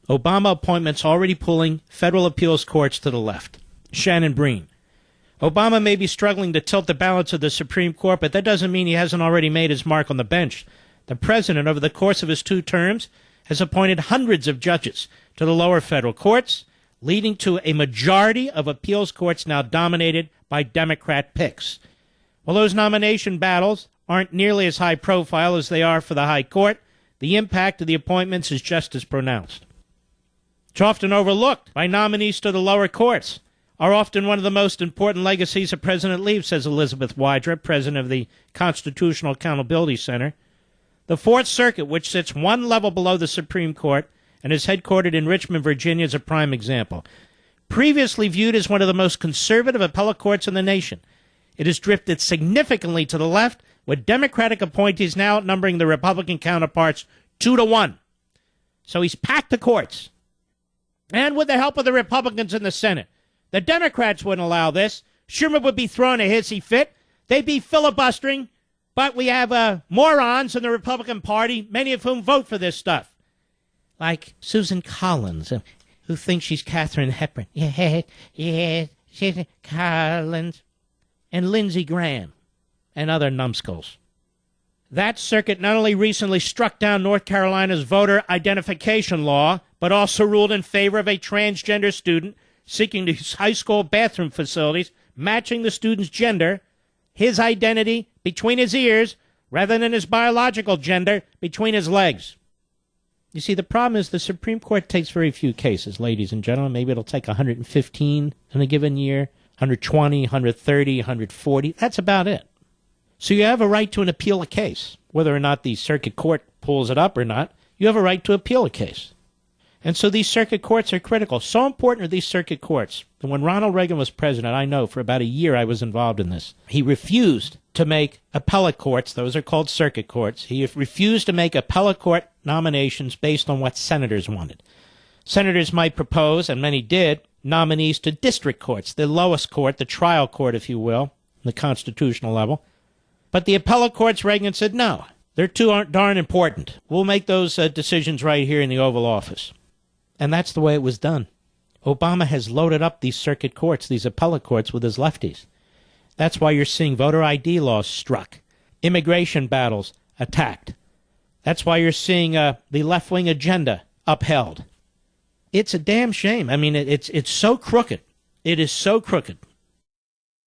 Obama appointments already pulling federal appeals courts to the left. Shannon Breen. Obama may be struggling to tilt the balance of the Supreme Court, but that doesn't mean he hasn't already made his mark on the bench. The president, over the course of his 2 terms, has appointed hundreds of judges to the lower federal courts, leading to a majority of appeals courts now dominated by Democrat picks. While those nomination battles aren't nearly as high profile as they are for the high court, the impact of the appointments is just as pronounced. It's often overlooked by nominees to the lower courts, are often one of the most important legacies a president leaves, says Elizabeth Wydra, president of the Constitutional Accountability Center. The Fourth Circuit, which sits one level below the Supreme Court and is headquartered in Richmond, Virginia, is a prime example. Previously viewed as one of the most conservative appellate courts in the nation, it has drifted significantly to the left, with Democratic appointees now outnumbering the Republican counterparts 2-1. So he's packed the courts. And with the help of the Republicans in the Senate, the Democrats wouldn't allow this. Schumer would be throwing a hissy fit. They'd be filibustering. But we have morons in the Republican Party, many of whom vote for this stuff. Like Susan Collins, who thinks she's Katharine Hepburn. Yeah, Susan Collins. And Lindsey Graham and other numbskulls. That circuit not only recently struck down North Carolina's voter identification law, but also ruled in favor of a transgender student seeking to use high school bathroom facilities matching the student's gender, his identity between his ears, rather than his biological gender between his legs. You see, the problem is the Supreme Court takes very few cases, ladies and gentlemen. Maybe it'll take 115 in a given year, 120, 130, 140. That's about it. So you have a right to appeal a case. Whether or not the circuit court pulls it up or not, you have a right to appeal a case. And so these circuit courts are critical. So important are these circuit courts that when Ronald Reagan was president, I know for about a year I was involved in this. He refused to make appellate courts, those are called circuit courts. He refused to make appellate court nominations based on what senators wanted. Senators might propose, and many did, nominees to district courts, the lowest court, the trial court, if you will, the constitutional level. But the appellate courts, Reagan said, no, they're too darn important. We'll make those decisions right here in the Oval Office. And that's the way it was done. Obama has loaded up these circuit courts, these appellate courts, with his lefties. That's why you're seeing voter ID laws struck, immigration battles attacked. That's why you're seeing the left-wing agenda upheld. It's a damn shame. I mean, it's so crooked. It is so crooked.